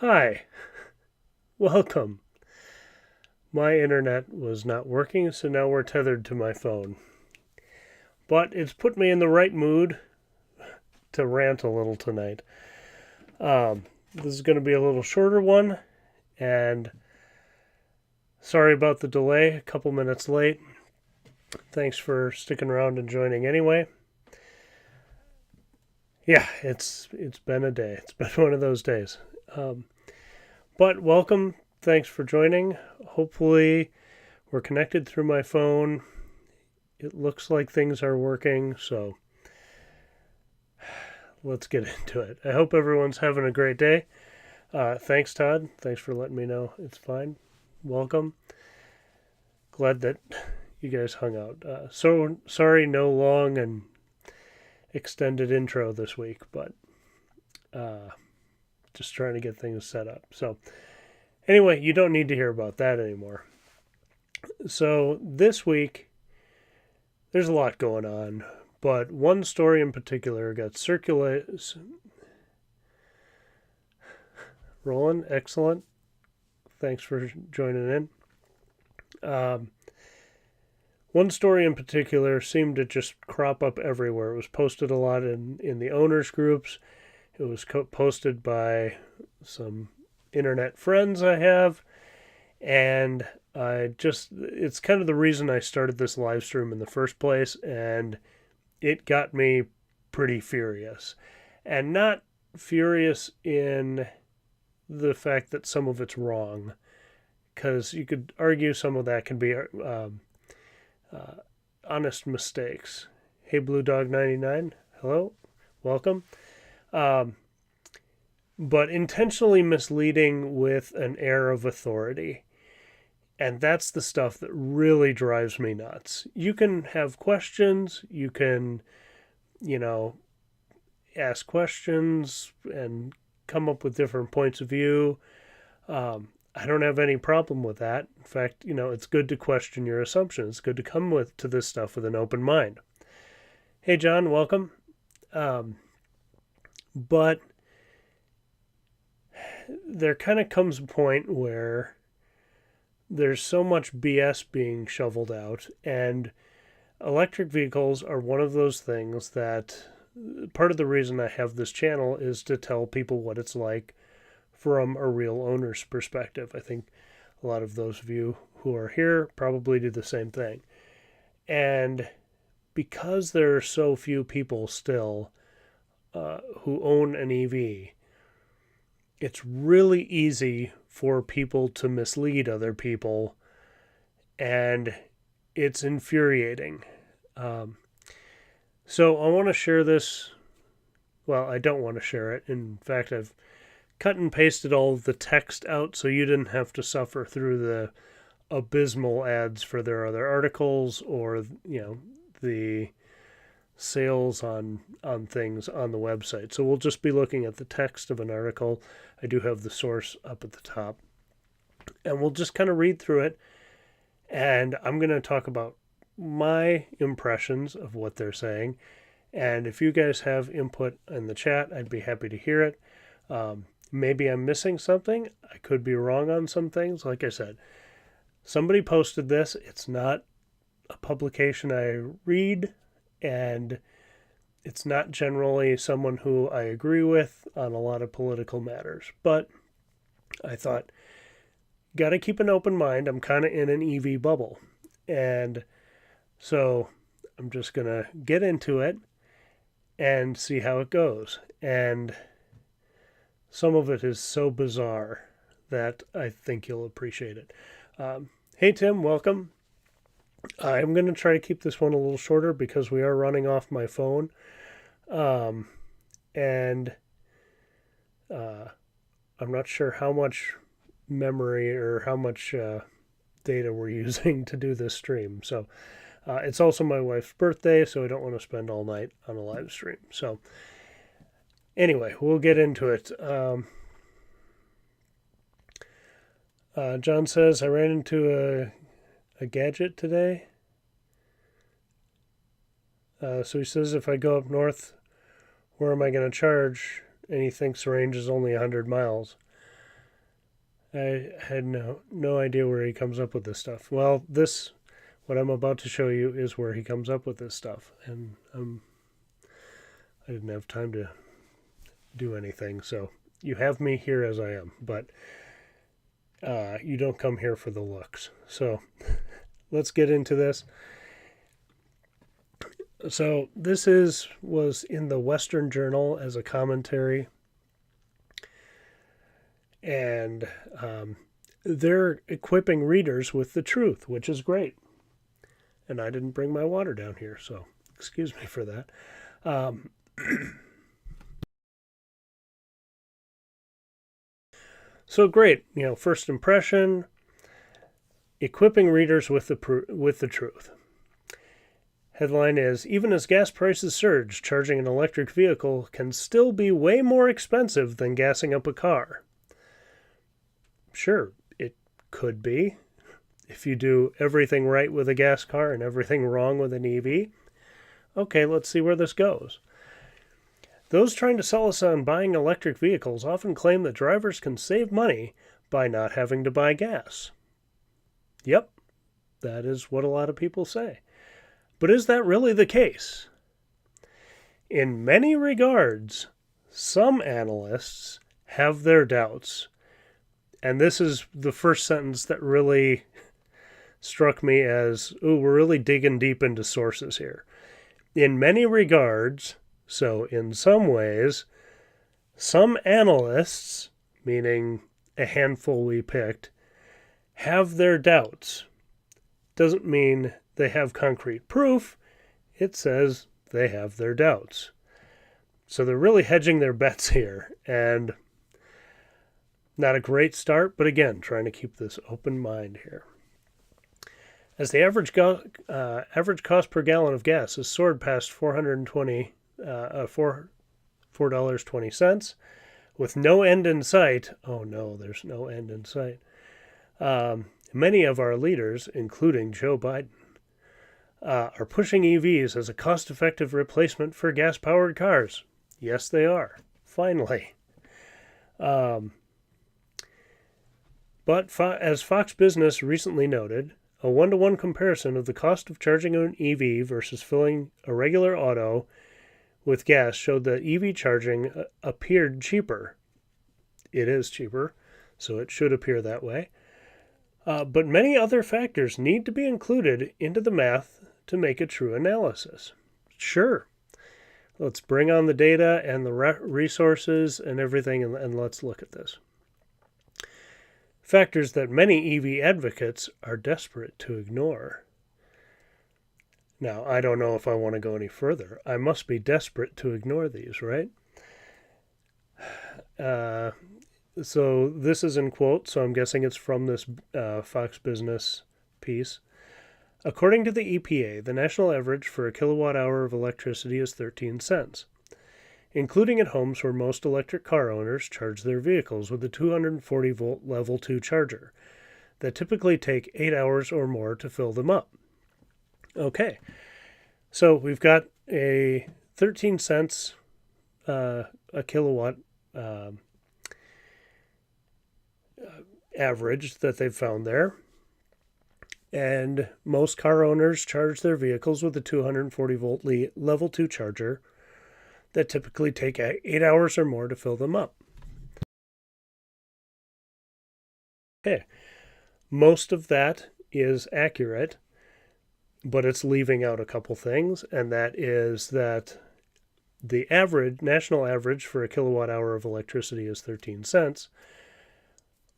Hi, welcome. My internet was not working, so now we're tethered to my phone. But it's put me in the right mood to rant a little tonight. This is going to be a little shorter one, and sorry about the delay, a couple minutes late. Thanks for sticking around and joining anyway. Yeah, it's been a day. It's been one of those days. Um, but welcome. Thanks for joining. Hopefully, we're connected through my phone. It looks like things are working, so let's get into it. I hope everyone's having a great day. Thanks, Todd. Thanks for letting me know it's fine. Welcome. Glad that you guys hung out. So sorry, no long and extended intro this week, but uh, just trying to get things set up. So anyway, you don't need to hear about that anymore. So this week, there's a lot going on, but one story in particular got circulated. Roland, excellent. Thanks for joining in. One story in particular seemed to just crop up everywhere. It was posted a lot in the owners groups. It was posted by some internet friends I have. And it's kind of the reason I started this live stream in the first place. And it got me pretty furious. And not furious in the fact that some of it's wrong, because you could argue some of that can be honest mistakes. Hey, Blue Dog 99, hello, welcome. Um, but intentionally misleading with an air of authority. And that's the stuff that really drives me nuts. You can have questions, you can, ask questions and come up with different points of view. I don't have any problem with that. In fact, it's good to question your assumptions. It's good to come to this stuff with an open mind. Hey, John, welcome. But there kind of comes a point where there's so much BS being shoveled out, and electric vehicles are one of those things that part of the reason I have this channel is to tell people what it's like from a real owner's perspective. I think a lot of those of you who are here probably do the same thing. And because there are so few people still who own an EV, it's really easy for people to mislead other people, and it's infuriating. So I want to share this. Well, I don't want to share it. In fact, I've cut and pasted all of the text out so you didn't have to suffer through the abysmal ads for their other articles or, the sales on things on the website. So we'll just be looking at the text of an article. I do have the source up at the top. And we'll just kind of read through it. And I'm going to talk about my impressions of what they're saying. And if you guys have input in the chat, I'd be happy to hear it. Maybe I'm missing something. I could be wrong on some things. Like I said, somebody posted this. It's not a publication I read, and it's not generally someone who I agree with on a lot of political matters. But I thought, got to keep an open mind. I'm kind of in an EV bubble. And so I'm just going to get into it and see how it goes. And some of it is so bizarre that I think you'll appreciate it. Hey, Tim, welcome. I'm going to try to keep this one a little shorter because we are running off my phone. And I'm not sure how much memory or how much data we're using to do this stream. So it's also my wife's birthday, so I don't want to spend all night on a live stream. So anyway, we'll get into it. John says, I ran into a gadget today. So he says, if I go up north, where am I going to charge? And he thinks the range is only 100 miles. I had no idea where he comes up with this stuff. Well, what I'm about to show you is where he comes up with this stuff, and I didn't have time to do anything, so you have me here as I am, but you don't come here for the looks. So let's get into this. So this was in the Western Journal as a commentary, and they're equipping readers with the truth, which is great. And I didn't bring my water down here, so excuse me for that. So great, first impression, equipping readers with the truth. Headline is, even as gas prices surge, charging an electric vehicle can still be way more expensive than gassing up a car. Sure, it could be. If you do everything right with a gas car and everything wrong with an EV. Okay, let's see where this goes. Those trying to sell us on buying electric vehicles often claim that drivers can save money by not having to buy gas. Yep, that is what a lot of people say. But is that really the case? In many regards, some analysts have their doubts. And this is the first sentence that really struck me as, we're really digging deep into sources here. In many regards, so in some ways, some analysts, meaning a handful we picked, have their doubts. Doesn't mean they have concrete proof. It says they have their doubts. So they're really hedging their bets here, and not a great start, but again, trying to keep this open mind here. As the average cost per gallon of gas has soared past $4.20, with no end in sight. Oh no, there's no end in sight. Many of our leaders, including Joe Biden, are pushing EVs as a cost-effective replacement for gas-powered cars. Yes, they are. Finally. But as Fox Business recently noted, a one-to-one comparison of the cost of charging an EV versus filling a regular auto with gas showed that EV charging appeared cheaper. It is cheaper, so it should appear that way. But many other factors need to be included into the math to make a true analysis. Sure. Let's bring on the data and the resources and everything, and let's look at this. Factors that many EV advocates are desperate to ignore. Now, I don't know if I want to go any further. I must be desperate to ignore these, right? So this is in quote, so I'm guessing it's from this Fox Business piece. According to the EPA, the national average for a kilowatt hour of electricity is 13 cents, including at homes where most electric car owners charge their vehicles with a 240-volt Level 2 charger that typically take 8 hours or more to fill them up. Okay, so we've got a 13 cents a kilowatt average that they've found there. And most car owners charge their vehicles with a 240-volt Level 2 charger that typically take 8 hours or more to fill them up. Okay, most of that is accurate, but it's leaving out a couple things, and that is that the national average for a kilowatt hour of electricity is 13 cents,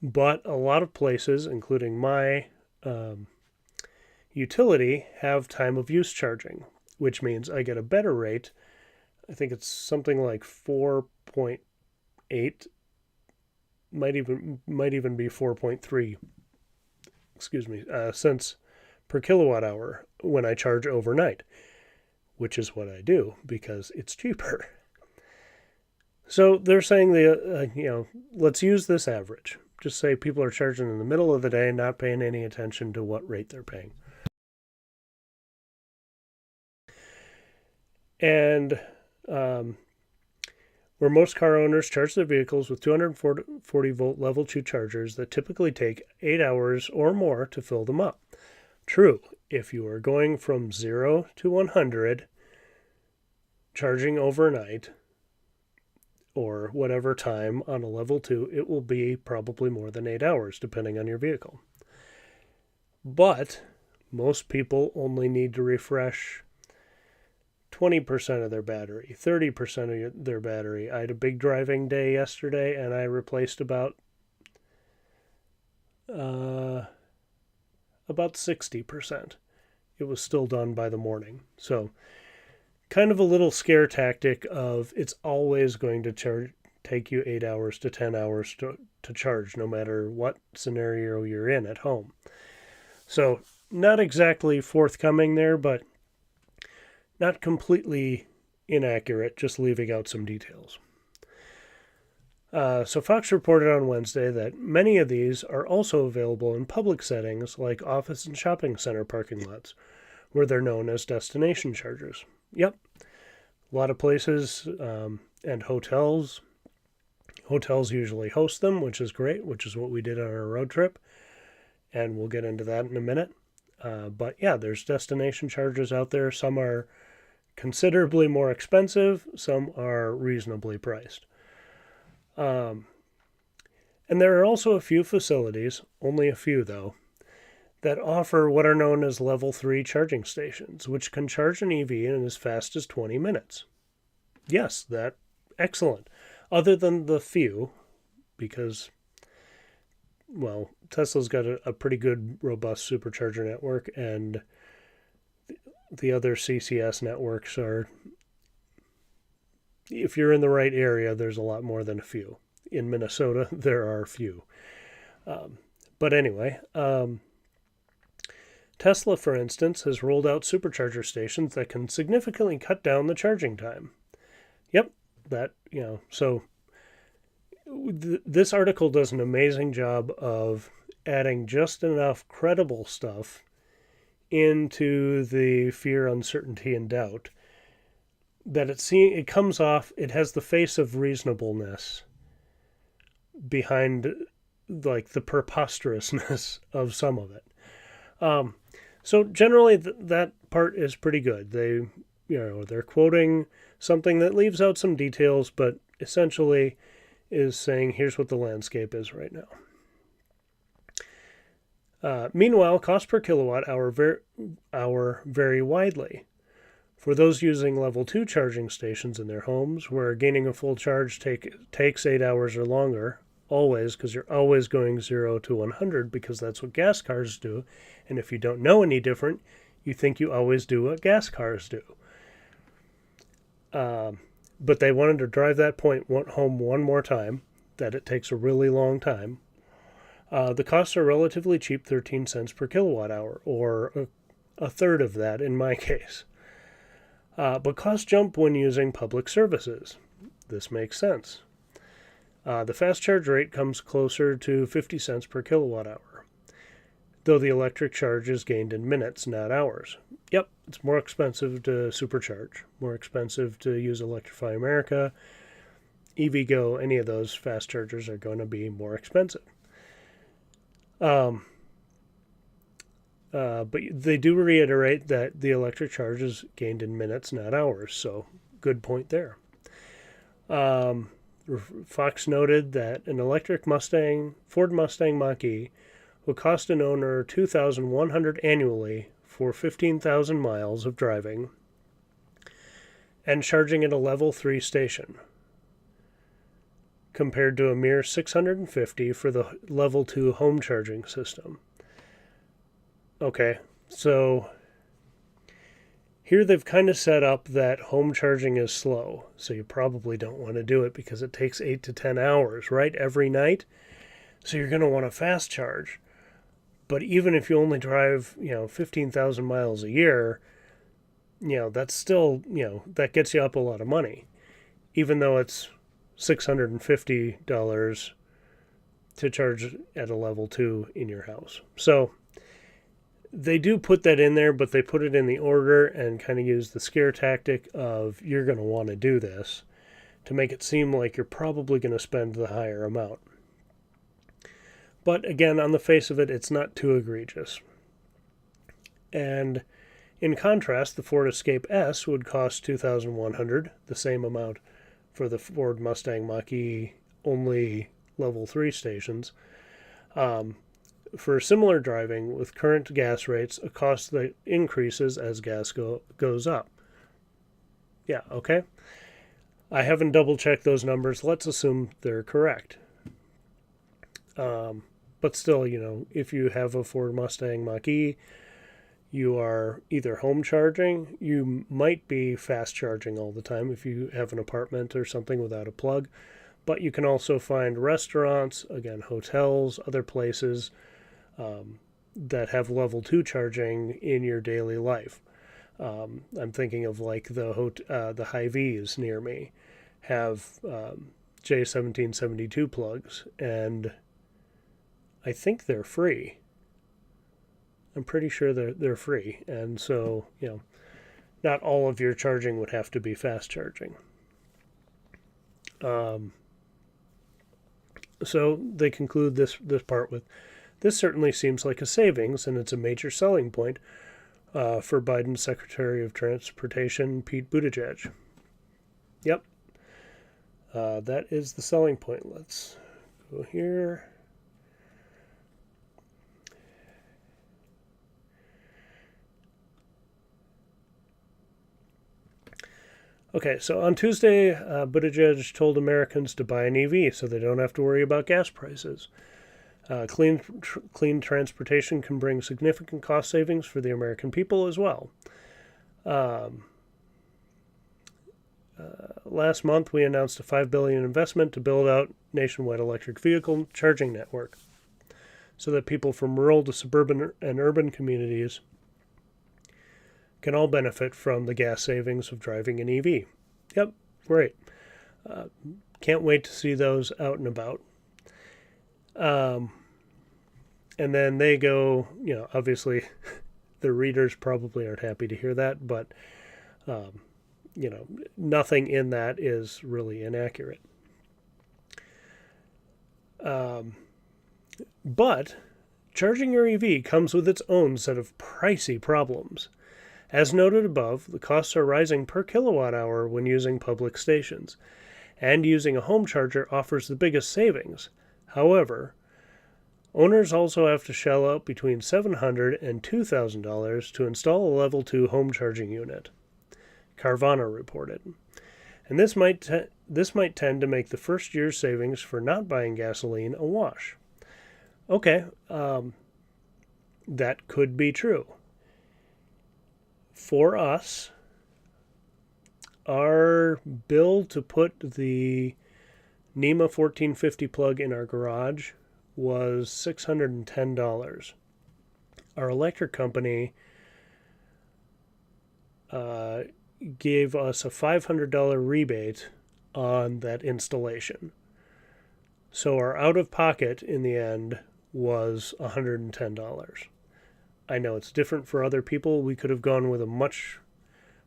but a lot of places, including my utility, have time of use charging, which means I get a better rate. I think it's something like 4.8, might even be 4.3, cents per kilowatt hour when I charge overnight, which is what I do because it's cheaper. So they're saying let's use this average. Just say people are charging in the middle of the day, not paying any attention to what rate they're paying. And where most car owners charge their vehicles with 240-volt level 2 chargers that typically take 8 hours or more to fill them up. True, if you are going from 0 to 100, charging overnight, or whatever time on a level 2, it will be probably more than 8 hours, depending on your vehicle. But most people only need to refresh 20% of their battery, 30% of their battery. I had a big driving day yesterday, and I replaced about 60%. It was still done by the morning. So kind of a little scare tactic of it's always going to take you 8 hours to 10 hours to charge, no matter what scenario you're in at home. So not exactly forthcoming there, but not completely inaccurate, just leaving out some details. So Fox reported on Wednesday that many of these are also available in public settings like office and shopping center parking lots, where they're known as destination chargers. Yep, a lot of places and hotels. Hotels usually host them, which is great, which is what we did on our road trip, and we'll get into that in a minute. But yeah, there's destination chargers out there. Some are considerably more expensive, some are reasonably priced. And there are also a few facilities, only a few though, that offer what are known as level 3 charging stations, which can charge an EV in as fast as 20 minutes. Yes, that's excellent. Other than the few, because, well, Tesla's got a pretty good, robust supercharger network, and the other CCS networks are, if you're in the right area, there's a lot more than a few. In Minnesota, there are a few. But anyway, Tesla, for instance, has rolled out supercharger stations that can significantly cut down the charging time. Yep, so this article does an amazing job of adding just enough credible stuff into the fear, uncertainty, and doubt that it comes off, it has the face of reasonableness behind like the preposterousness of some of it. So generally that part is pretty good. They're quoting something that leaves out some details, but essentially is saying here's what the landscape is right now. Meanwhile, cost per kilowatt hour vary widely. For those using level 2 charging stations in their homes, where gaining a full charge takes 8 hours or longer, always, because you're always going 0 to 100, because that's what gas cars do. And if you don't know any different, you think you always do what gas cars do. But they wanted to drive that point home one more time, that it takes a really long time. The costs are relatively cheap, 13 cents per kilowatt hour, or a third of that in my case. But costs jump when using public services. This makes sense. The fast charge rate comes closer to 50 cents per kilowatt hour, though the electric charge is gained in minutes, not hours. Yep, it's more expensive to supercharge, more expensive to use Electrify America, EVgo, any of those fast chargers are going to be more expensive. But they do reiterate that the electric charge is gained in minutes, not hours, so good point there. Fox noted that an electric Ford Mustang Mach-E will cost an owner $2,100 annually for 15,000 miles of driving and charging at a level 3 station, compared to a mere $650 for the level 2 home charging system. Okay, so here they've kind of set up that home charging is slow, so you probably don't want to do it because it takes 8 to 10 hours, right, every night. So you're going to want a fast charge. But even if you only drive, 15,000 miles a year, that's still, that gets you up a lot of money, even though it's $650 to charge at a level 2 in your house. So they do put that in there, but they put it in the order and kind of use the scare tactic of you're going to want to do this to make it seem like you're probably going to spend the higher amount. But again, on the face of it, it's not too egregious. And in contrast, the Ford Escape S would cost $2,100, the same amount for the Ford Mustang Mach-E, only level 3 stations. For similar driving with current gas rates, a cost that increases as gas goes up. Yeah, okay. I haven't double-checked those numbers. Let's assume they're correct. But still, if you have a Ford Mustang Mach-E, you are either home charging, you might be fast charging all the time if you have an apartment or something without a plug, but you can also find restaurants, again, hotels, other places that have level 2 charging in your daily life. I'm thinking of like the Hy-Vees near me have J1772 plugs, and I think they're free. I'm pretty sure they're free, and so not all of your charging would have to be fast charging. So they conclude this part with, this certainly seems like a savings, and it's a major selling point for Biden's Secretary of Transportation, Pete Buttigieg. Yep. That is the selling point. Let's go here. Okay, so on Tuesday, Buttigieg told Americans to buy an EV so they don't have to worry about gas prices. Clean transportation can bring significant cost savings for the American people as well. Last month, we announced a $5 billion investment to build out nationwide electric vehicle charging network so that people from rural to suburban and urban communities can all benefit from the gas savings of driving an EV. Yep, great. Can't wait to see those out and about. And then they go, obviously the readers probably aren't happy to hear that, but, nothing in that is really inaccurate. But charging your EV comes with its own set of pricey problems. As noted above, the costs are rising per kilowatt hour when using public stations, and using a home charger offers the biggest savings. However, owners also have to shell out between $700 and $2,000 to install a level 2 home charging unit, Carvana reported. And this might tend to make the first year's savings for not buying gasoline a wash. Okay, that could be true. For us, our bill to put the NEMA 1450 plug in our garage was $610. Our electric company gave us a $500 rebate on that installation. So our out-of-pocket in the end was $110. I know it's different for other people. We could have gone with a much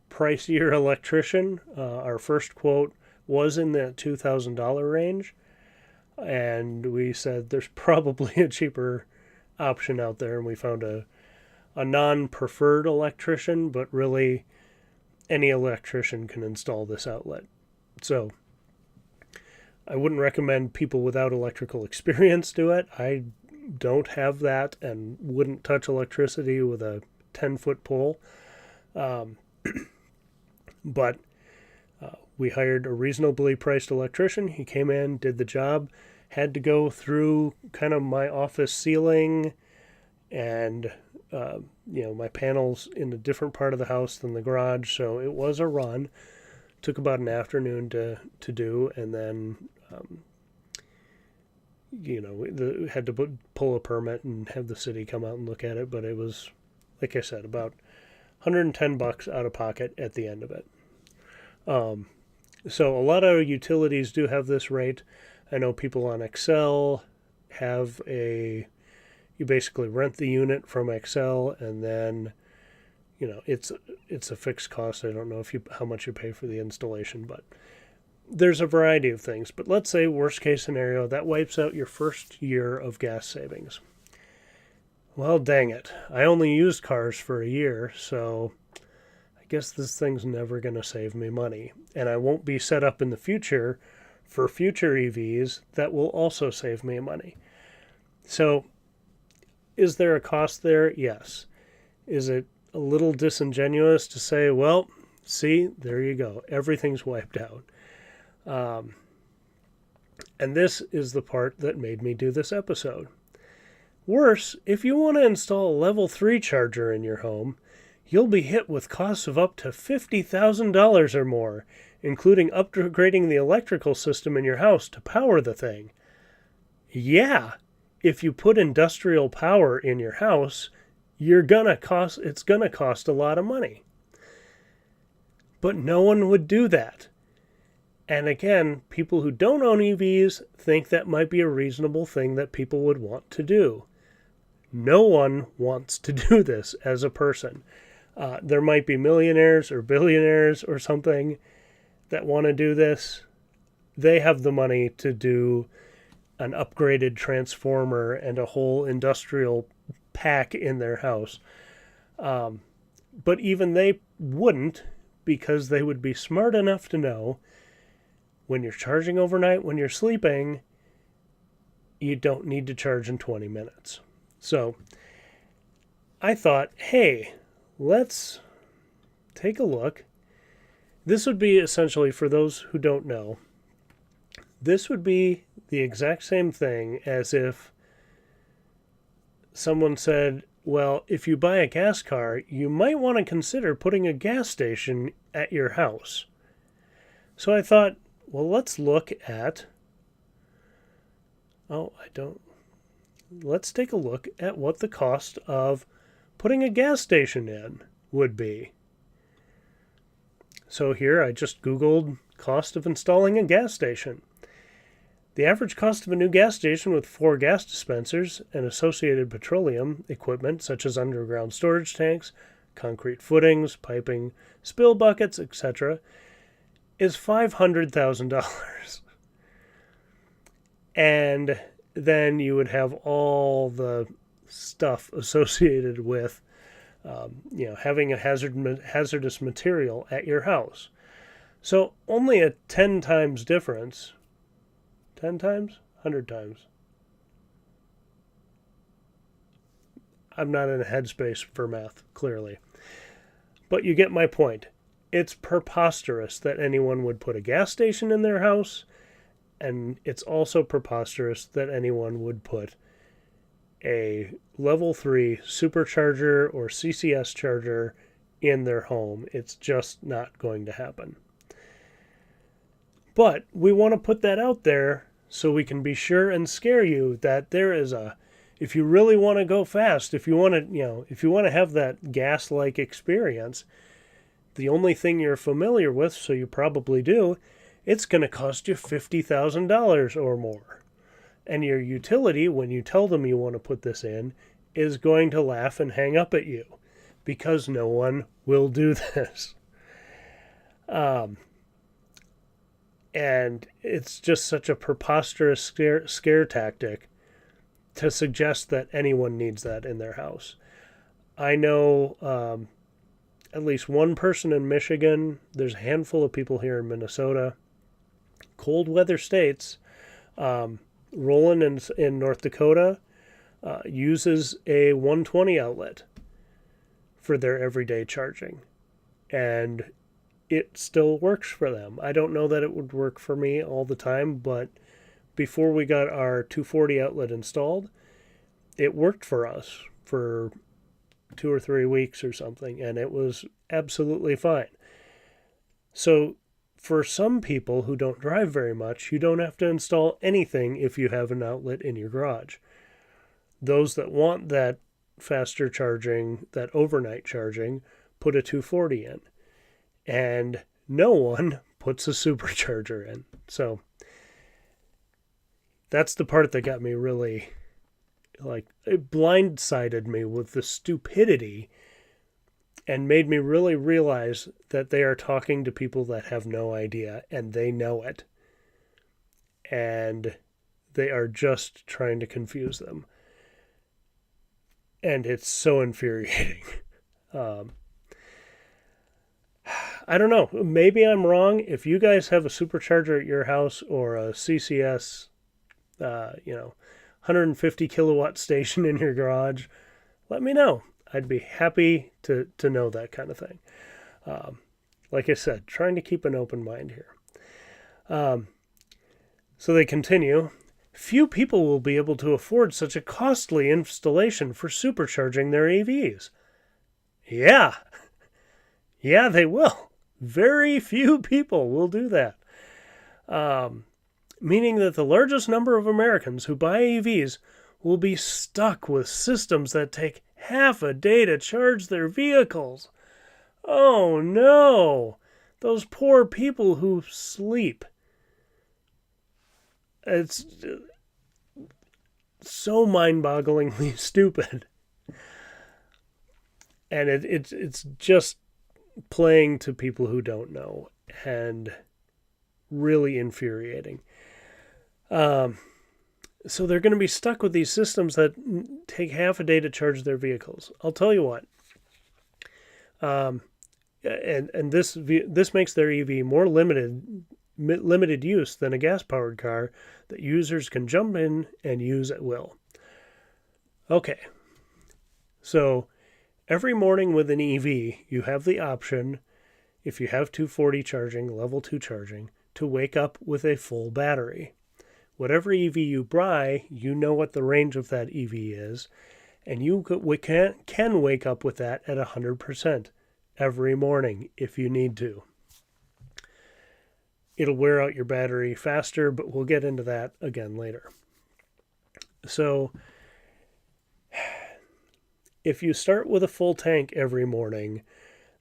pricier electrician. Our first quote was in the $2,000 range, and we said there's probably a cheaper option out there, and we found a non-preferred electrician, but really any electrician can install this outlet. So I wouldn't recommend people without electrical experience do it. I don't have that and wouldn't touch electricity with a 10-foot pole. But we hired a reasonably priced electrician. He came in, did the job, had to go through kind of my office ceiling and, my panels in a different part of the house than the garage. So it was a run. Took about an afternoon to do, and then had to pull a permit and have the city come out and look at it. But it was, like I said, about $110 out of pocket at the end of it. So a lot of utilities do have this rate. I know people on Excel have you basically rent the unit from Excel, and then it's a fixed cost. I don't know how much you pay for the installation, but there's a variety of things, but let's say worst case scenario, that wipes out your first year of gas savings. Well, dang it. I only used cars for a year, so I guess this thing's never going to save me money. And I won't be set up in the future for future EVs that will also save me money. So, is there a cost there? Yes. Is it a little disingenuous to say, well, see, there you go. Everything's wiped out. And this is the part that made me do this episode. Worse, if you want to install a level 3 charger in your home, you'll be hit with costs of up to $50,000 or more, including upgrading the electrical system in your house to power the thing. Yeah, if you put industrial power in your house, it's gonna cost a lot of money. But no one would do that. And again, people who don't own EVs think that might be a reasonable thing that people would want to do. No one wants to do this as a person. There might be millionaires or billionaires or something that want to do this. They have the money to do an upgraded transformer and a whole industrial pack in their house. But even they wouldn't, because they would be smart enough to know when you're charging overnight, when you're sleeping, you don't need to charge in 20 minutes. So I thought, hey, let's take a look. This would be essentially, for those who don't know, this would be the exact same thing as if someone said, well, if you buy a gas car, you might want to consider putting a gas station at your house. So I thought, well, let's look at, let's take a look at what the cost of putting a gas station in would be. So here I just Googled cost of installing a gas station. The average cost of a new gas station with 4 gas dispensers and associated petroleum equipment such as underground storage tanks, concrete footings, piping, spill buckets, etc. is $500,000. And then you would have all the stuff associated with having a hazardous material at your house. So only a 10 times difference. 10 times? 100 times. I'm not in a headspace for math, clearly. But you get my point. It's preposterous that anyone would put a gas station in their house, and it's also preposterous that anyone would put a level 3 supercharger or CCS charger in their home. It's just not going to happen. But we want to put that out there so we can be sure and scare you that there is if you really want to go fast, if you want to have that gas-like experience, the only thing you're familiar with, so you probably do, it's going to cost you $50,000 or more. And your utility, when you tell them you want to put this in, is going to laugh and hang up at you because no one will do this. And it's just such a preposterous scare tactic to suggest that anyone needs that in their house. I know at least one person in Michigan. There's a handful of people here in Minnesota. Cold weather states. Roland in North Dakota uses a 120 outlet for their everyday charging. And it still works for them. I don't know that it would work for me all the time, but before we got our 240 outlet installed, it worked for us for 2 or 3 weeks or something, and it was absolutely fine. So for some people who don't drive very much, you don't have to install anything if you have an outlet in your garage. Those that want that faster charging, that overnight charging, put a 240 in. And no one puts a supercharger in. So that's the part that got me really, it blindsided me with the stupidity and made me really realize that they are talking to people that have no idea, and they know it. And they are just trying to confuse them. And it's so infuriating. I don't know. Maybe I'm wrong. If you guys have a supercharger at your house or a CCS, 150 kilowatt station in your garage, let me know. I'd be happy to know that kind of thing. Like I said, trying to keep an open mind here. So they continue. Few people will be able to afford such a costly installation for supercharging their EVs. Yeah, they will. Very few people will do that. Meaning that the largest number of Americans who buy EVs will be stuck with systems that take half a day to charge their vehicles. Oh no! Those poor people who sleep. It's so mind-bogglingly stupid. And it's just playing to people who don't know, and really infuriating. So they're going to be stuck with these systems that take half a day to charge their vehicles. I'll tell you what. And this makes their EV more limited use than a gas-powered car that users can jump in and use at will. Okay. So every morning with an EV, you have the option, if you have 240 charging, level 2 charging, to wake up with a full battery. Whatever EV you buy, you know what the range of that EV is, and you can wake up with that at 100% every morning if you need to. It'll wear out your battery faster, but we'll get into that again later. So if you start with a full tank every morning,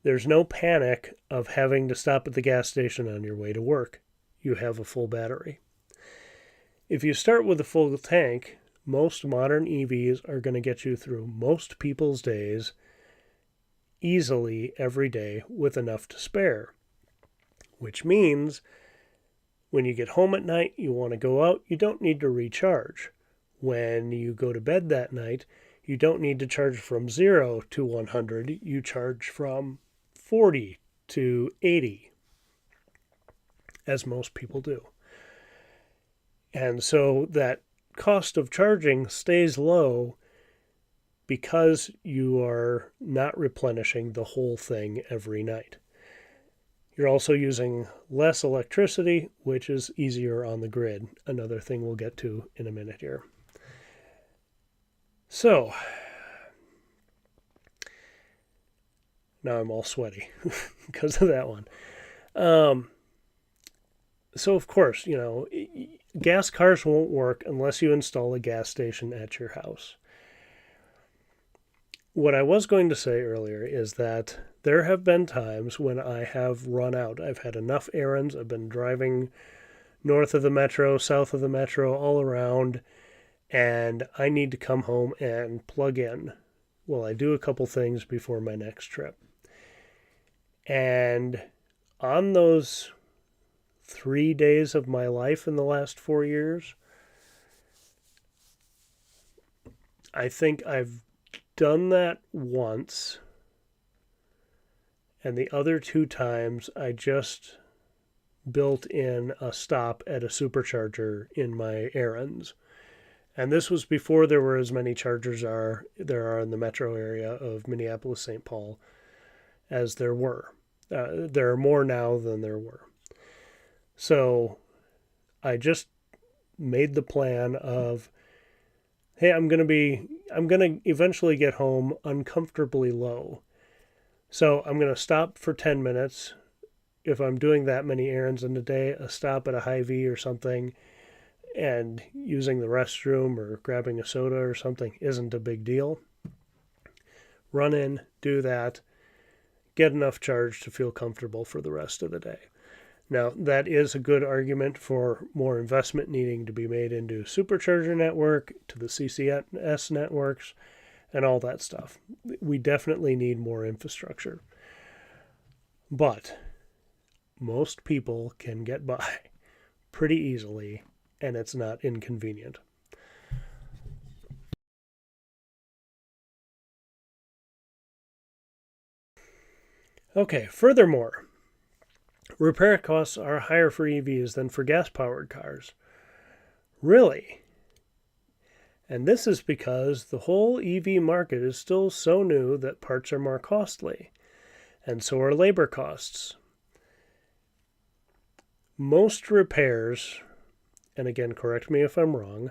there's no panic of having to stop at the gas station on your way to work. You have a full battery. If you start with a full tank, most modern EVs are going to get you through most people's days easily every day with enough to spare. Which means when you get home at night, you want to go out, you don't need to recharge. When you go to bed that night, you don't need to charge from 0 to 100. You charge from 40 to 80, as most people do. And so that cost of charging stays low because you are not replenishing the whole thing every night. You're also using less electricity, which is easier on the grid. Another thing we'll get to in a minute here. So, now I'm all sweaty because of that one. So, of course, gas cars won't work unless you install a gas station at your house. What I was going to say earlier is that there have been times when I have run out. I've had enough errands. I've been driving north of the metro, south of the metro, all around, and I need to come home and plug in while I do a couple things before my next trip. And on those 3 days of my life in the last 4 years, I think I've done that once, and the other 2 times I just built in a stop at a supercharger in my errands. And this was before there were as many chargers there are in the metro area of Minneapolis-St. Paul as there were. There are more now than there were. So I just made the plan of, hey, I'm going to eventually get home uncomfortably low. So I'm going to stop for 10 minutes. If I'm doing that many errands in a day, a stop at a Hy-Vee or something, and using the restroom or grabbing a soda or something isn't a big deal. Run in, do that, get enough charge to feel comfortable for the rest of the day. Now, that is a good argument for more investment needing to be made into supercharger network, to the CCS networks, and all that stuff. We definitely need more infrastructure. But most people can get by pretty easily, and it's not inconvenient. Okay, furthermore, repair costs are higher for EVs than for gas-powered cars. Really? And this is because the whole EV market is still so new that parts are more costly, and so are labor costs. Most repairs, and again, correct me if I'm wrong,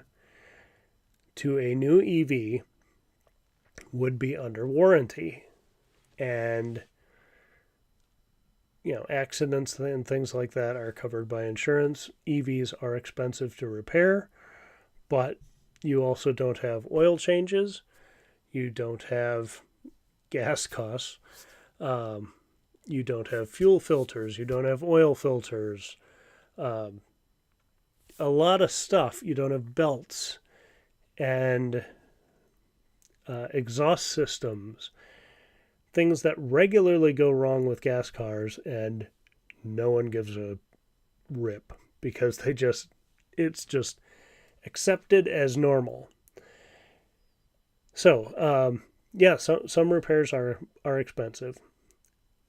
to a new EV would be under warranty. And, accidents and things like that are covered by insurance. EVs are expensive to repair, but you also don't have oil changes. You don't have gas costs. You don't have fuel filters. You don't have oil filters. A lot of stuff. You don't have belts and exhaust systems. Things that regularly go wrong with gas cars, and no one gives a rip because it's just accepted as normal. So, some repairs are expensive,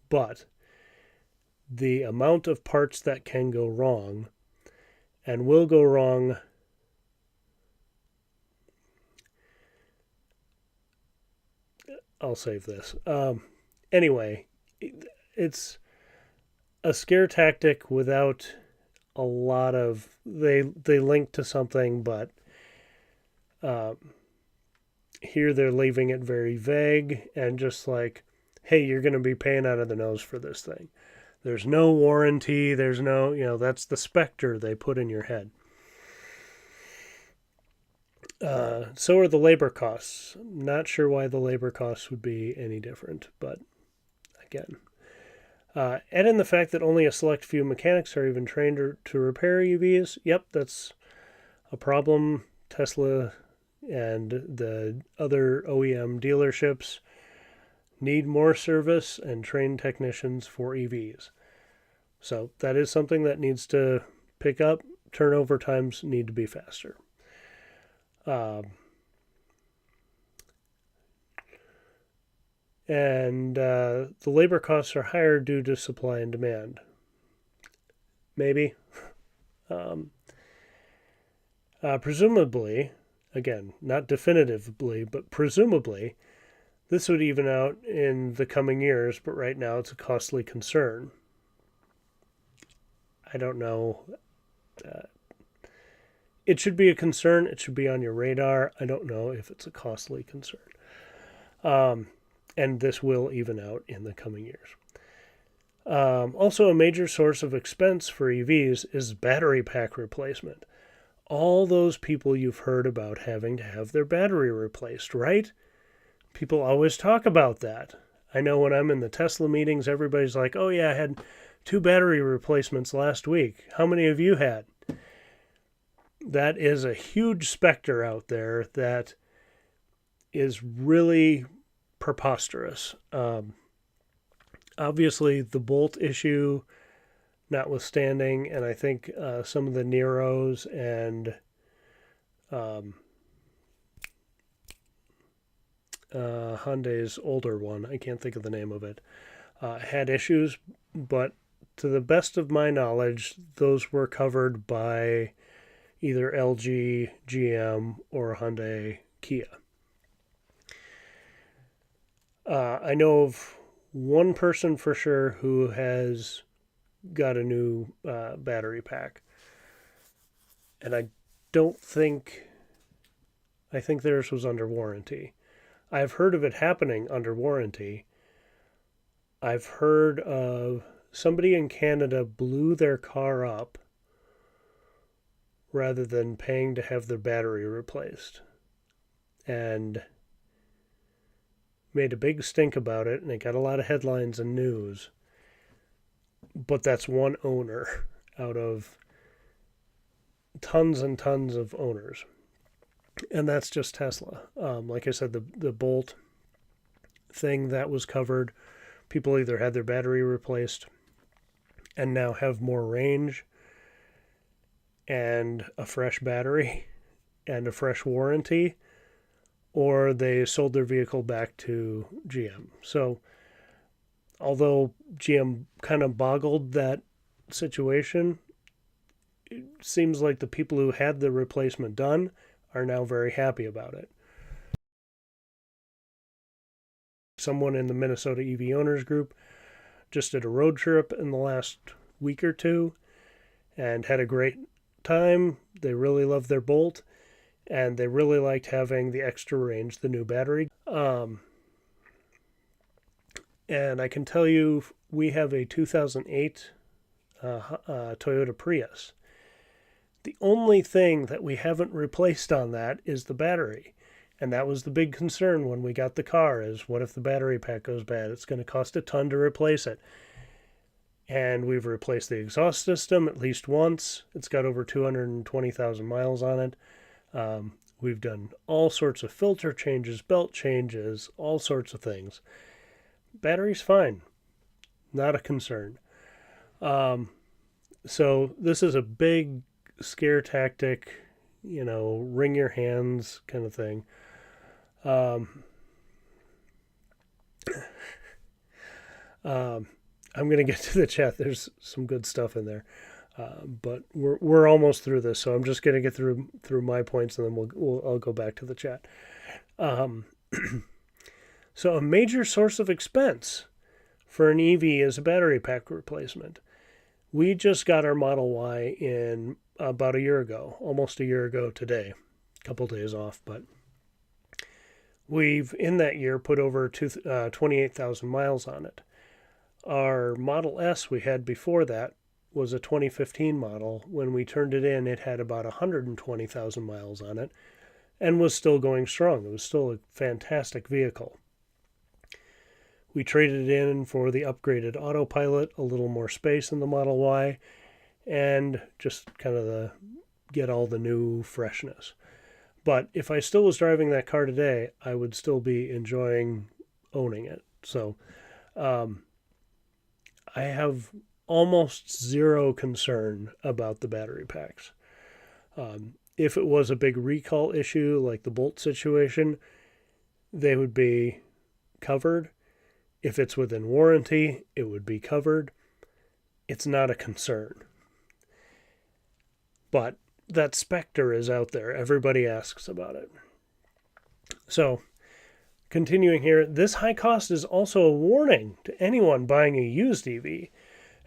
but the amount of parts that can go wrong and will go wrong I'll save this. Anyway, it's a scare tactic without a lot of they link to something, but here they're leaving it very vague and just like, hey, you're going to be paying out of the nose for this thing. There's no warranty. There's no, that's the specter they put in your head. So are the labor costs. I'm not sure why the labor costs would be any different, but again. Add in the fact that only a select few mechanics are even trained to repair EVs. Yep, that's a problem. Tesla and the other OEM dealerships need more service and trained technicians for EVs. So that is something that needs to pick up. Turnover times need to be faster. And the labor costs are higher due to supply and demand. Maybe. Presumably, again, not definitively, but presumably, this would even out in the coming years, but right now it's a costly concern. I don't know. It should be a concern. It should be on your radar. I don't know if it's a costly concern. And this will even out in the coming years. Also, a major source of expense for EVs is battery pack replacement. All those people you've heard about having to have their battery replaced, right? People always talk about that. I know when I'm in the Tesla meetings, everybody's like, oh yeah, I had 2 battery replacements last week. How many have you had? That is a huge specter out there that is really preposterous. Obviously, the Bolt issue notwithstanding, and I think some of the Neros and Hyundai's older one, I can't think of the name of it, had issues, but to the best of my knowledge, those were covered by either LG, GM, or Hyundai, Kia. I know of one person for sure who has got a new battery pack. And I think theirs was under warranty. I've heard of it happening under warranty. I've heard of somebody in Canada blew their car up rather than paying to have their battery replaced. And made a big stink about it, and it got a lot of headlines and news. But that's one owner out of tons and tons of owners. And that's just Tesla. Like I said, the Bolt thing that was covered, people either had their battery replaced and now have more range and a fresh battery and a fresh warranty, or they sold their vehicle back to GM. So, although GM kind of boggled that situation, it seems like the people who had the replacement done are now very happy about it. Someone in the Minnesota EV Owners Group just did a road trip in the last week or two and had a great time. They really loved their Bolt, and they really liked having the extra range, the new battery. And I can tell you, we have a 2008 Toyota Prius. The only thing that we haven't replaced on that is the battery. And that was the big concern when we got the car, is what if the battery pack goes bad? It's going to cost a ton to replace it. And we've replaced the exhaust system at least once. It's got over 220,000 miles on it. We've done all sorts of filter changes, belt changes, all sorts of things. Battery's fine. Not a concern. So this is a big scare tactic, wring your hands kind of thing. I'm going to get to the chat. There's some good stuff in there. But we're almost through this, so I'm just going to get through my points, and then I'll go back to the chat. So a major source of expense for an EV is a battery pack replacement. We just got our Model Y in about a year ago, almost a year ago today, a couple days off, but we've in that year put over 28,000 miles on it. Our Model S we had before that was a 2015 model. When we turned it in, it had about 120,000 miles on it and was still going strong. It was still a fantastic vehicle. We traded it in for the upgraded autopilot, a little more space in the Model Y, and just kind of get all the new freshness. But if I still was driving that car today, I would still be enjoying owning it. So I have almost zero concern about the battery packs. If it was a big recall issue like the Bolt situation, they would be covered. If it's within warranty, it would be covered. It's not a concern. But that specter is out there. Everybody asks about it. So, continuing here, this high cost is also a warning to anyone buying a used EV.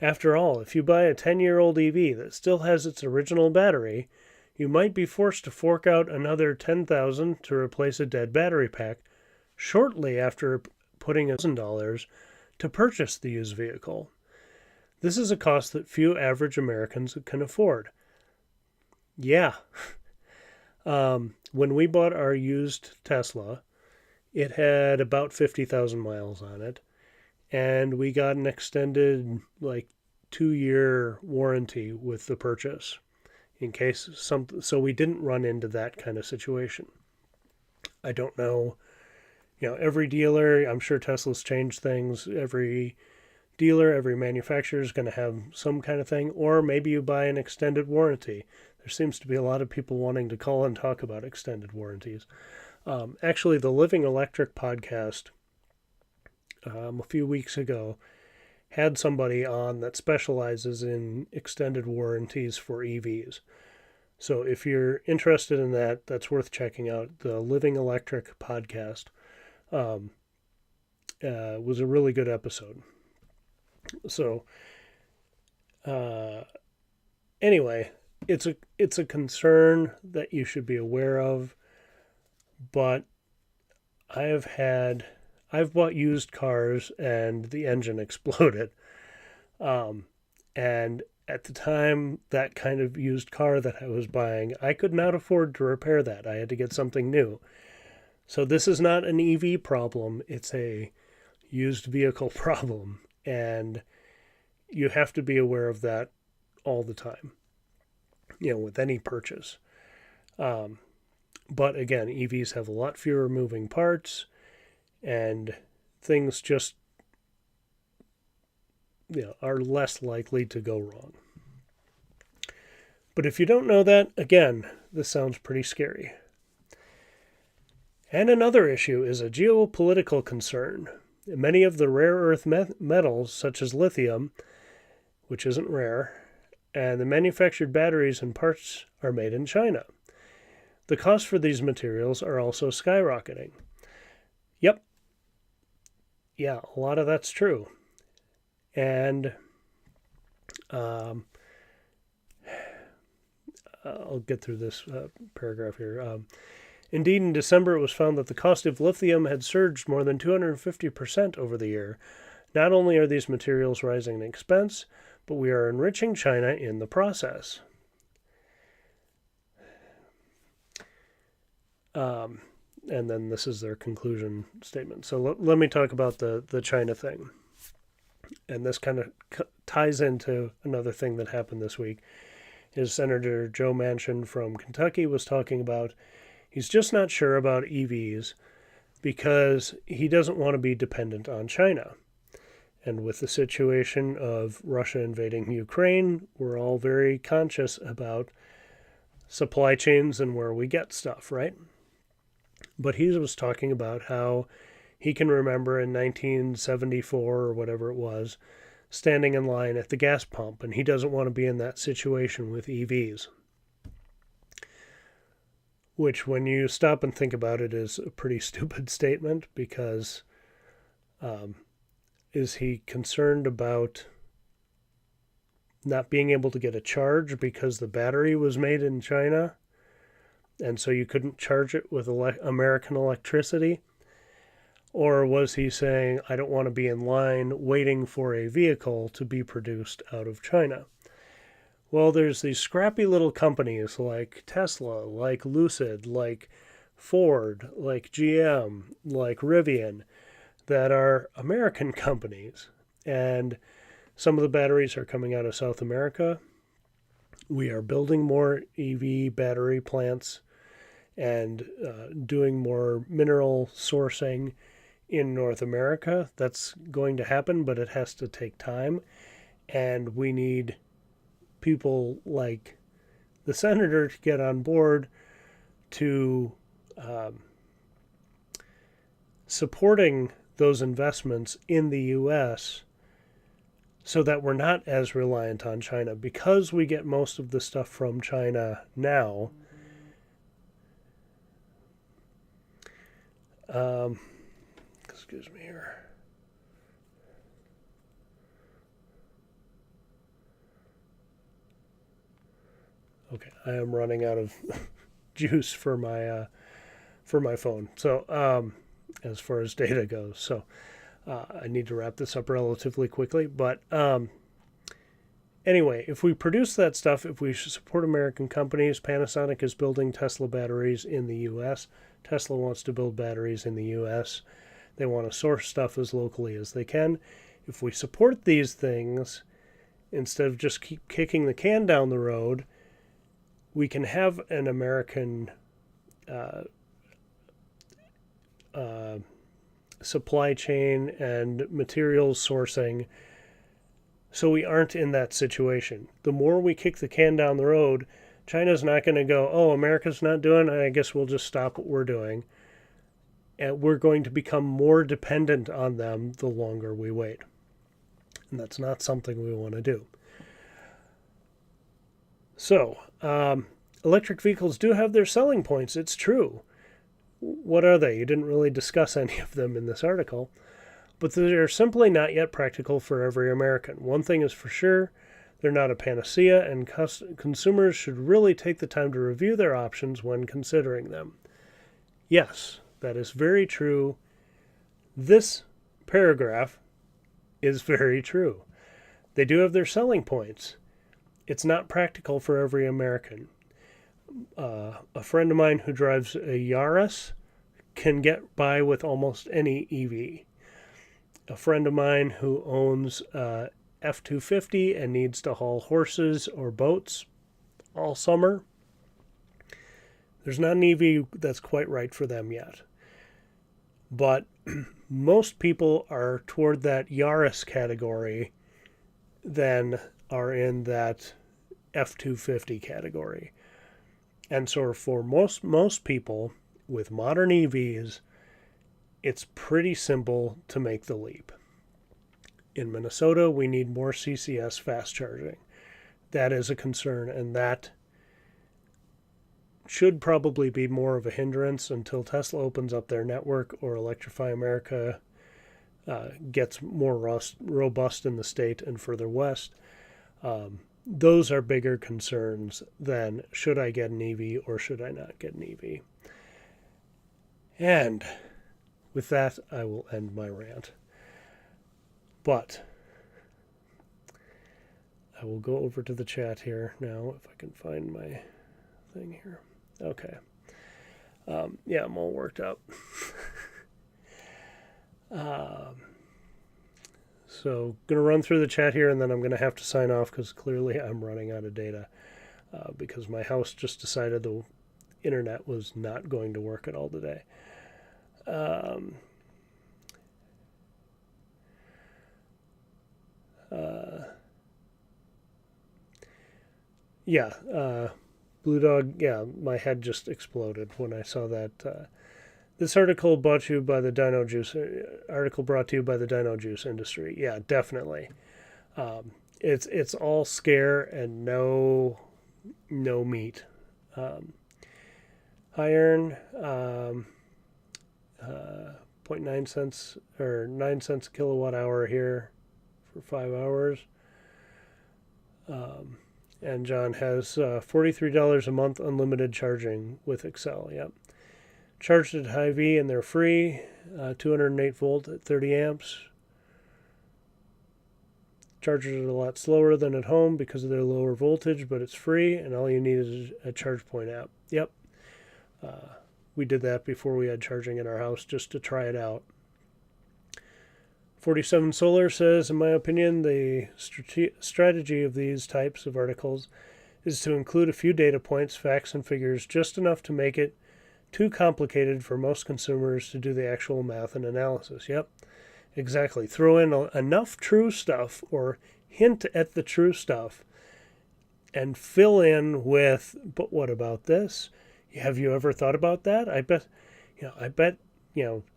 After all, if you buy a 10-year-old EV that still has its original battery, you might be forced to fork out another $10,000 to replace a dead battery pack shortly after putting $1,000 to purchase the used vehicle. This is a cost that few average Americans can afford. Yeah. When we bought our used Tesla, it had about 50,000 miles on it, and we got an extended 2-year warranty with the purchase in case so we didn't run into that kind of situation. I don't know. Every dealer, I'm sure Tesla's changed things. Every dealer, every manufacturer is going to have some kind of thing, or maybe you buy an extended warranty. There seems to be a lot of people wanting to call and talk about extended warranties. Actually, the Living Electric podcast a few weeks ago had somebody on that specializes in extended warranties for EVs. So if you're interested in that, that's worth checking out. The Living Electric podcast was a really good episode. So anyway, it's a concern that you should be aware of, but I've bought used cars and the engine exploded. And at the time, that kind of used car that I was buying, I could not afford to repair that. I had to get something new. So this is not an EV problem. It's a used vehicle problem. And you have to be aware of that all the time, with any purchase. But again, EVs have a lot fewer moving parts, and things just are less likely to go wrong. But if you don't know that, again, this sounds pretty scary. And another issue is a geopolitical concern. Many of the rare earth metals, such as lithium, which isn't rare, and the manufactured batteries and parts are made in China. The costs for these materials are also skyrocketing. Yep. Yeah, a lot of that's true. And I'll get through this paragraph here. Indeed, in December, it was found that the cost of lithium had surged more than 250% over the year. Not only are these materials rising in expense, but we are enriching China in the process. And then this is their conclusion statement. So let me talk about the China thing. And this kind of ties into another thing that happened this week. Is Senator Joe Manchin from Kentucky was talking about he's just not sure about EVs because he doesn't want to be dependent on China. And with the situation of Russia invading Ukraine, we're all very conscious about supply chains and where we get stuff, right? But he was talking about how he can remember in 1974 or whatever it was, standing in line at the gas pump, and he doesn't want to be in that situation with EVs. Which, when you stop and think about it, is a pretty stupid statement because is he concerned about not being able to get a charge because the battery was made in China and so you couldn't charge it with American electricity? Or was he saying, I don't want to be in line waiting for a vehicle to be produced out of China? Well, there's these scrappy little companies like Tesla, like Lucid, like Ford, like GM, like Rivian, that are American companies. And some of the batteries are coming out of South America. We are building more EV battery plants and doing more mineral sourcing in North America. That's going to happen, but it has to take time. And we need people like the senator to get on board to supporting those investments in the U.S. so that we're not as reliant on China. Because we get most of the stuff from China now, excuse me here. Okay, I am running out of juice for my phone. So as far as data goes, so I need to wrap this up relatively quickly. But anyway, if we produce that stuff, if we support American companies, Panasonic is building Tesla batteries in the U.S. Tesla wants to build batteries in the U.S. They want to source stuff as locally as they can. If we support these things, instead of just keep kicking the can down the road, we can have an American supply chain and materials sourcing so we aren't in that situation. The more we kick the can down the road, China's not going to go, oh, America's not doing it, I guess we'll just stop what we're doing. And we're going to become more dependent on them the longer we wait. And that's not something we want to do. So, electric vehicles do have their selling points. It's true. What are they? You didn't really discuss any of them in this article. But they're simply not yet practical for every American. One thing is for sure, they're not a panacea, and consumers should really take the time to review their options when considering them. Yes, that is very true. This paragraph is very true. They do have their selling points. It's not practical for every American. A friend of mine who drives a Yaris can get by with almost any EV. A friend of mine who owns a F-250 and needs to haul horses or boats all summer, There's not an EV that's quite right for them yet. But most people are toward that Yaris category than are in that F-250 category. And so for most people with modern EVs, it's pretty simple to make the leap. In Minnesota, we need more CCS fast charging. That is a concern, and that should probably be more of a hindrance until Tesla opens up their network or Electrify America gets more robust in the state and further west. Those are bigger concerns than should I get an EV or should I not get an EV. And with that, I will end my rant. But I will go over to the chat here now if I can find my thing here. Okay. Yeah, I'm all worked up. So going to run through the chat here, and then I'm going to have to sign off because clearly I'm running out of data because my house just decided the internet was not going to work at all today. Blue Dog, my head just exploded when I saw that. This article brought to you by the Dino Juice industry. Yeah, definitely. It's all scare and no meat. Iron, 0.9 cents or 9 cents a kilowatt hour here for 5 hours. And John has $43 a month unlimited charging with Excel. Yep. Charged at high V and they're free. 208 volt at 30 amps. Chargers are a lot slower than at home because of their lower voltage, but it's free, and all you need is a ChargePoint app. Yep. We did that before we had charging in our house just to try it out. 47 Solar says, in my opinion, the strategy of these types of articles is to include a few data points, facts, and figures, just enough to make it too complicated for most consumers to do the actual math and analysis. Yep, exactly. Throw in enough true stuff or hint at the true stuff and fill in with, but what about this? Have you ever thought about that? I bet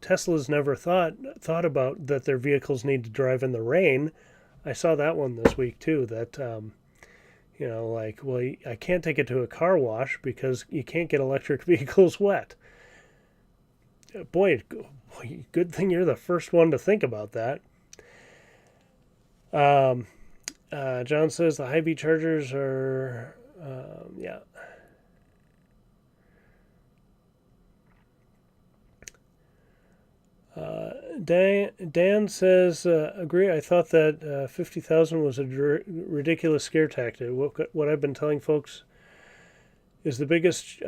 Tesla's never thought about that their vehicles need to drive in the rain. I saw that one this week too, that I can't take it to a car wash because you can't get electric vehicles wet. Boy, good thing you're the first one to think about that. John says the high-V chargers are, Dan says, agree. I thought that 50,000 was a ridiculous scare tactic. What I've been telling folks is the biggest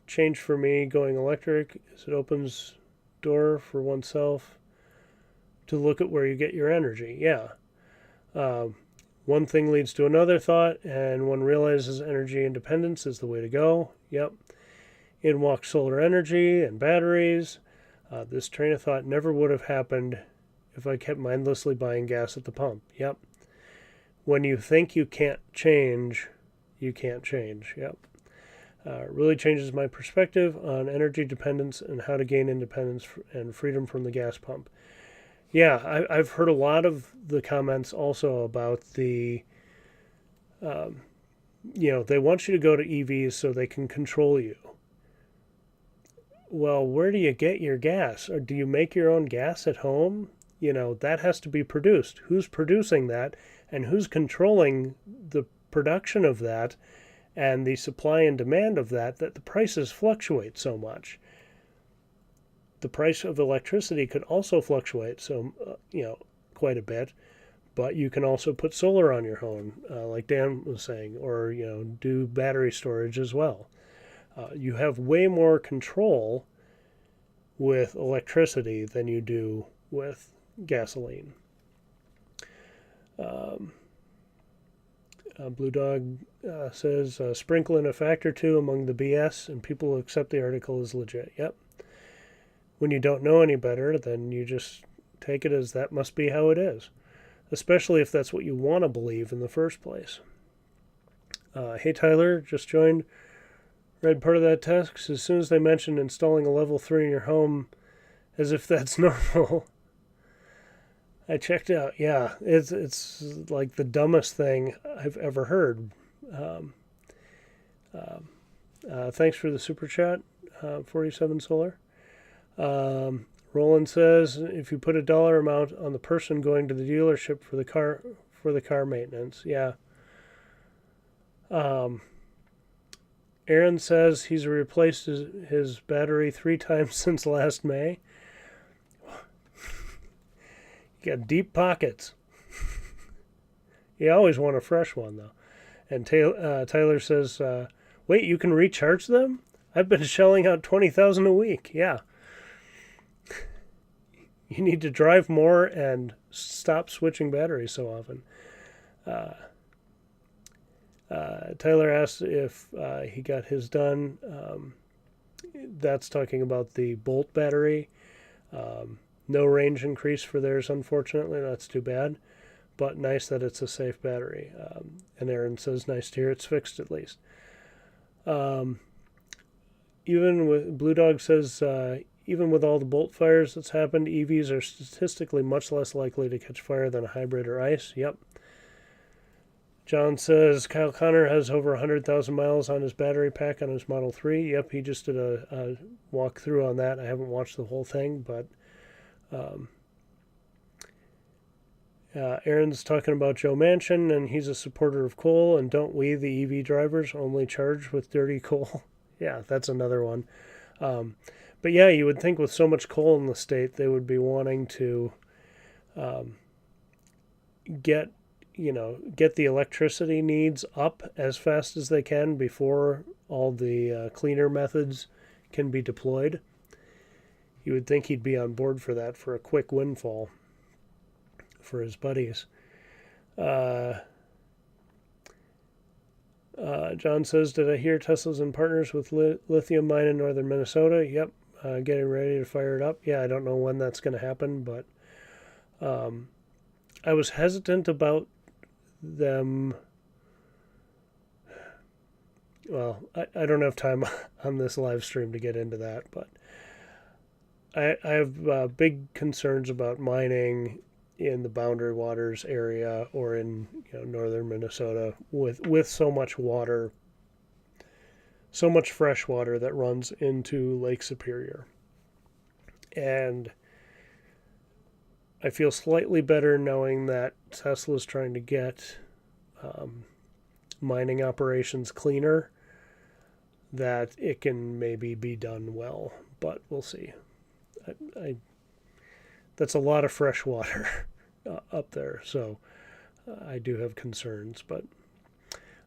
change for me going electric is it opens door for oneself to look at where you get your energy. Yeah. One thing leads to another thought, and one realizes energy independence is the way to go. Yep. In walks solar energy and batteries. This train of thought never would have happened if I kept mindlessly buying gas at the pump. Yep. When you think you can't change, you can't change. Yep. It really changes my perspective on energy dependence and how to gain independence and freedom from the gas pump. Yeah, I've heard a lot of the comments also about the, they want you to go to EVs so they can control you. Well, where do you get your gas? Or do you make your own gas at home? That has to be produced. Who's producing that? And who's controlling the production of that and the supply and demand of that the prices fluctuate so much? The price of electricity could also fluctuate quite a bit, but you can also put solar on your home, like Dan was saying, or, do battery storage as well. You have way more control with electricity than you do with gasoline. Blue Dog says, sprinkle in a fact or two among the BS, and people will accept the article as legit. Yep. When you don't know any better, then you just take it as that must be how it is, especially if that's what you want to believe in the first place. Hey, Tyler, just joined. Read part of that text. As soon as they mentioned installing a level 3 in your home, as if that's normal, I checked out. Yeah, it's like the dumbest thing I've ever heard. Thanks for the super chat, 47 Solar. Roland says if you put a dollar amount on the person going to the dealership for the car maintenance, yeah. Aaron says he's replaced his battery 3 times since last May. You got deep pockets. You always want a fresh one, though. And Tyler says, wait, you can recharge them? I've been shelling out $20,000 a week. Yeah. You need to drive more and stop switching batteries so often. Tyler asked if he got his done. That's talking about the Bolt battery. No range increase for theirs, unfortunately. That's too bad. But nice that it's a safe battery. And Aaron says, nice to hear it's fixed at least. Even with Blue Dog says, even with all the Bolt fires that's happened, EVs are statistically much less likely to catch fire than a hybrid or ICE. Yep. John says Kyle Connor has over 100,000 miles on his battery pack on his Model 3. Yep, he just did a walkthrough on that. I haven't watched the whole thing, but Aaron's talking about Joe Manchin, and he's a supporter of coal, and don't we, the EV drivers, only charge with dirty coal? Yeah, that's another one. But yeah, you would think with so much coal in the state, they would be wanting to get the electricity needs up as fast as they can before all the cleaner methods can be deployed. You would think he'd be on board for that, for a quick windfall for his buddies. John says, did I hear Tesla's in partners with lithium mine in northern Minnesota? Yep, getting ready to fire it up. Yeah, I don't know when that's going to happen, but I was hesitant about them. Well, I don't have time on this live stream to get into that, but I have big concerns about mining in the Boundary Waters area or in northern Minnesota with so much water, so much fresh water that runs into Lake Superior. And I feel slightly better knowing that Tesla's trying to get mining operations cleaner, that it can maybe be done well, but we'll see. That's a lot of fresh water up there, so I do have concerns. But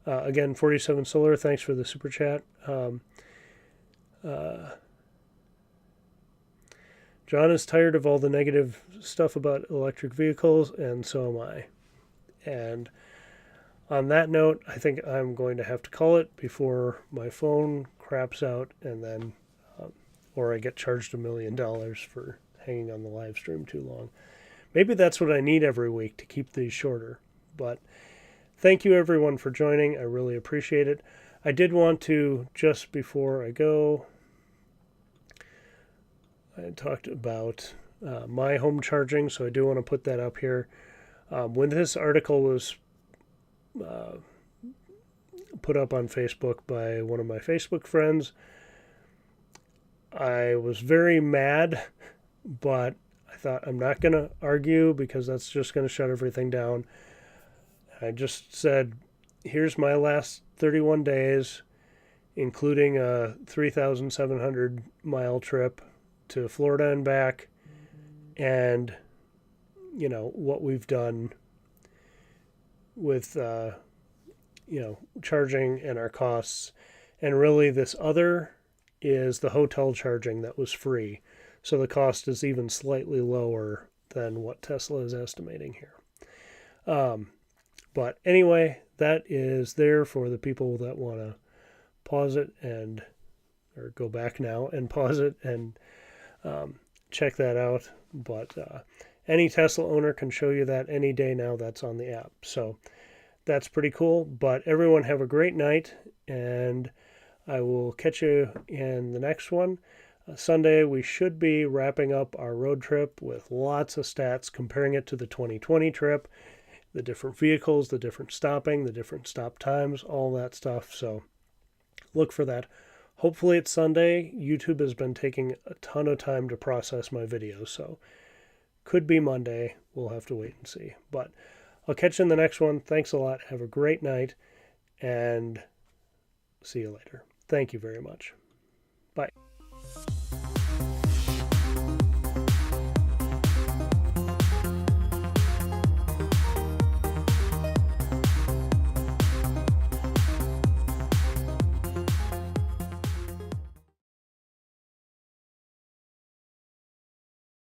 again, 47 Solar, thanks for the super chat. John is tired of all the negative stuff about electric vehicles, and so am I. And on that note, I think I'm going to have to call it before my phone craps out, and then, or I get charged $1 million for hanging on the live stream too long. Maybe that's what I need every week to keep these shorter. But thank you everyone for joining. I really appreciate it. I did want to, just before I go, I talked about my home charging, so I do want to put that up here. When this article was put up on Facebook by one of my Facebook friends, I was very mad, but I thought I'm not going to argue because that's just going to shut everything down. I just said, here's my last 31 days, including a 3,700 mile trip to Florida and back, and what we've done with charging and our costs. And really this other is the hotel charging that was free, so the cost is even slightly lower than what Tesla is estimating here. But anyway, that is there for the people that want to pause it and or go back now and pause it and check that out. But any Tesla owner can show you that any day now. That's on the app. So that's pretty cool. But everyone have a great night, and I will catch you in the next one. Sunday, we should be wrapping up our road trip with lots of stats, comparing it to the 2020 trip, the different vehicles, the different stopping, the different stop times, all that stuff. So look for that. Hopefully it's Sunday. YouTube has been taking a ton of time to process my videos, so could be Monday. We'll have to wait and see. But I'll catch you in the next one. Thanks a lot. Have a great night, and see you later. Thank you very much. Bye.